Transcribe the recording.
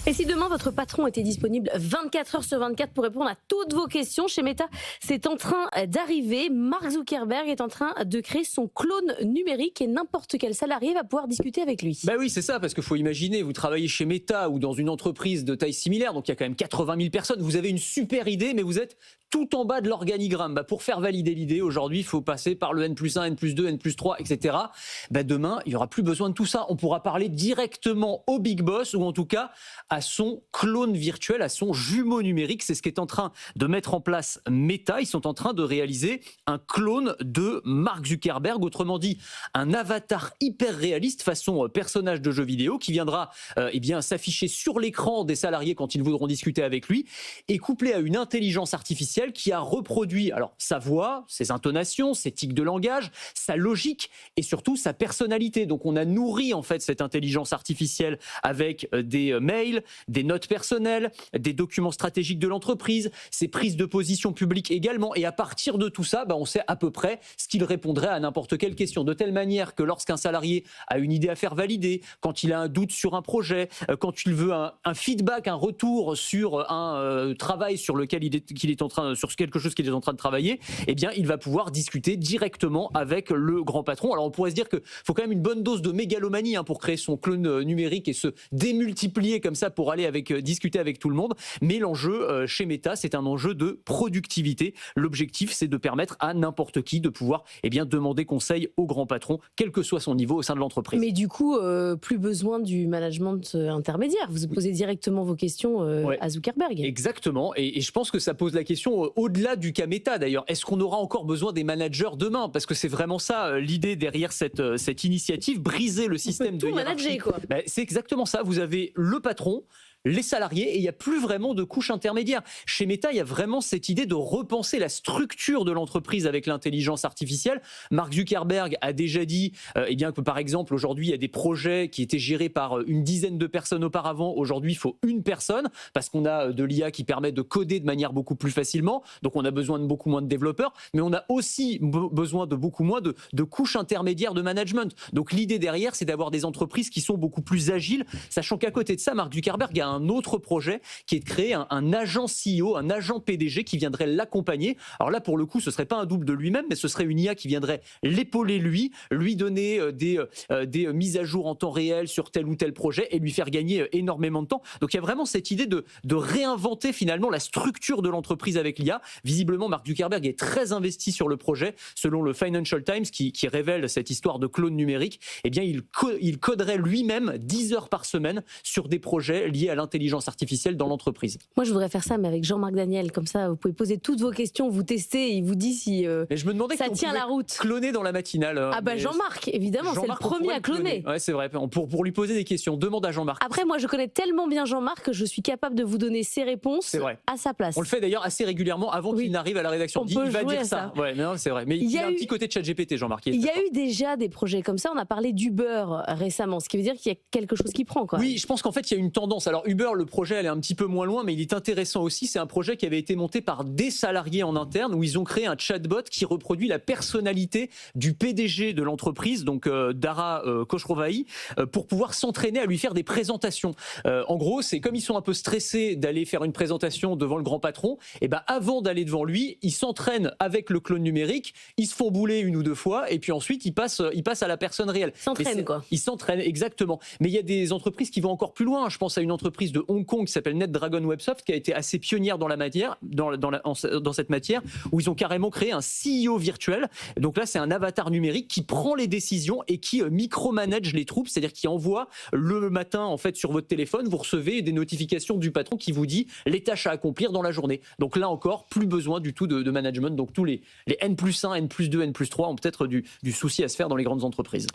Et si demain votre patron était disponible 24 heures sur 24 pour répondre à toutes vos questions, chez Meta, c'est en train d'arriver. Mark Zuckerberg est en train de créer son clone numérique et n'importe quel salarié va pouvoir discuter avec lui. Bah oui, c'est ça, parce qu'il faut imaginer, vous travaillez chez Meta ou dans une entreprise de taille similaire, donc il y a quand même 80 000 personnes, vous avez une super idée, mais vous êtes tout en bas de l'organigramme. Pour faire valider l'idée, aujourd'hui, il faut passer par le N+1, N+2, N+3, etc. Demain, il n'y aura plus besoin de tout ça. On pourra parler directement au Big Boss, ou en tout cas à son clone virtuel, à son jumeau numérique. C'est ce qu'est en train de mettre en place Meta. Ils sont en train de réaliser un clone de Mark Zuckerberg, autrement dit, un avatar hyper réaliste façon personnage de jeu vidéo qui viendra s'afficher sur l'écran des salariés quand ils voudront discuter avec lui, et couplé à une intelligence artificielle qui a reproduit sa voix, ses intonations, ses tics de langage, sa logique et surtout sa personnalité. Donc on a nourri en fait cette intelligence artificielle avec des mails, des notes personnelles, des documents stratégiques de l'entreprise, ses prises de position publiques également. Et à partir de tout ça, on sait à peu près ce qu'il répondrait à n'importe quelle question. De telle manière que lorsqu'un salarié a une idée à faire valider, quand il a un doute sur un projet, quand il veut un feedback, un retour sur un travail sur lequel sur quelque chose qu'il est en train de travailler, il va pouvoir discuter directement avec le grand patron. Alors on pourrait se dire qu'il faut quand même une bonne dose de mégalomanie pour créer son clone numérique et se démultiplier comme ça pour aller discuter avec tout le monde. Mais l'enjeu chez Meta, c'est un enjeu de productivité. L'objectif, c'est de permettre à n'importe qui de pouvoir demander conseil au grand patron, quel que soit son niveau au sein de l'entreprise. Mais du coup, plus besoin du management intermédiaire. Vous posez directement vos questions à Zuckerberg. Exactement. Et je pense que ça pose la question au-delà du cas Meta d'ailleurs. Est-ce qu'on aura encore besoin des managers demain? Parce que c'est vraiment ça l'idée derrière cette initiative, briser le système de hiérarchie. C'est exactement ça. Vous avez le patron, les salariés, et il n'y a plus vraiment de couche intermédiaire. Chez Meta, il y a vraiment cette idée de repenser la structure de l'entreprise avec l'intelligence artificielle. Mark Zuckerberg a déjà dit que par exemple, aujourd'hui, il y a des projets qui étaient gérés par une dizaine de personnes auparavant. Aujourd'hui, il faut une personne parce qu'on a de l'IA qui permet de coder de manière beaucoup plus facilement. Donc, on a besoin de beaucoup moins de développeurs, mais on a aussi besoin de beaucoup moins de couches intermédiaires de management. Donc, l'idée derrière, c'est d'avoir des entreprises qui sont beaucoup plus agiles, sachant qu'à côté de ça, Mark Zuckerberg a un autre projet qui est de créer un agent CEO, un agent PDG qui viendrait l'accompagner. Alors là, pour le coup, ce ne serait pas un double de lui-même, mais ce serait une IA qui viendrait l'épauler lui donner des mises à jour en temps réel sur tel ou tel projet et lui faire gagner énormément de temps. Donc il y a vraiment cette idée de réinventer finalement la structure de l'entreprise avec l'IA. Visiblement, Mark Zuckerberg est très investi sur le projet. Selon le Financial Times, qui révèle cette histoire de clone numérique, il coderait lui-même 10 heures par semaine sur des projets liés à l'intelligence artificielle dans l'entreprise. Moi, je voudrais faire ça, mais avec Jean-Marc Daniel. Comme ça, vous pouvez poser toutes vos questions, vous testez, et il vous dit si mais je me demandais ça tient la route. Cloner dans la matinale. Jean-Marc, évidemment, c'est le premier à cloner. Ouais, c'est vrai. Pour lui poser des questions, demande à Jean-Marc. Après, moi, je connais tellement bien Jean-Marc que je suis capable de vous donner ses réponses à sa place. On le fait d'ailleurs assez régulièrement avant qu'il n'arrive à la rédaction. Il va dire ça. Ouais, non, c'est vrai. Mais il a un petit côté de ChatGPT, Jean-Marc. Il y a eu déjà des projets comme ça. On a parlé d'Uber récemment, ce qui veut dire qu'il y a quelque chose qui prend. Oui, je pense qu'en fait, il y a une tendance. Alors, Uber, le projet, elle est un petit peu moins loin, mais il est intéressant aussi. C'est un projet qui avait été monté par des salariés en interne où ils ont créé un chatbot qui reproduit la personnalité du PDG de l'entreprise, donc Dara Khosrowahi, pour pouvoir s'entraîner à lui faire des présentations. En gros, c'est comme ils sont un peu stressés d'aller faire une présentation devant le grand patron, et avant d'aller devant lui, ils s'entraînent avec le clone numérique, ils se font bouler une ou deux fois, et puis ensuite ils passent à la personne réelle. Ils s'entraînent, exactement. Mais il y a des entreprises qui vont encore plus loin. Je pense à une entreprise de Hong Kong qui s'appelle NetDragon Websoft, qui a été assez pionnière dans cette matière, où ils ont carrément créé un CEO virtuel. Donc là, c'est un avatar numérique qui prend les décisions et qui micromanage les troupes, c'est-à-dire qui envoie le matin en fait sur votre téléphone, vous recevez des notifications du patron qui vous dit les tâches à accomplir dans la journée. Donc là encore, plus besoin du tout de management. Donc tous les N+1, N+2, N+3 ont peut-être du souci à se faire dans les grandes entreprises.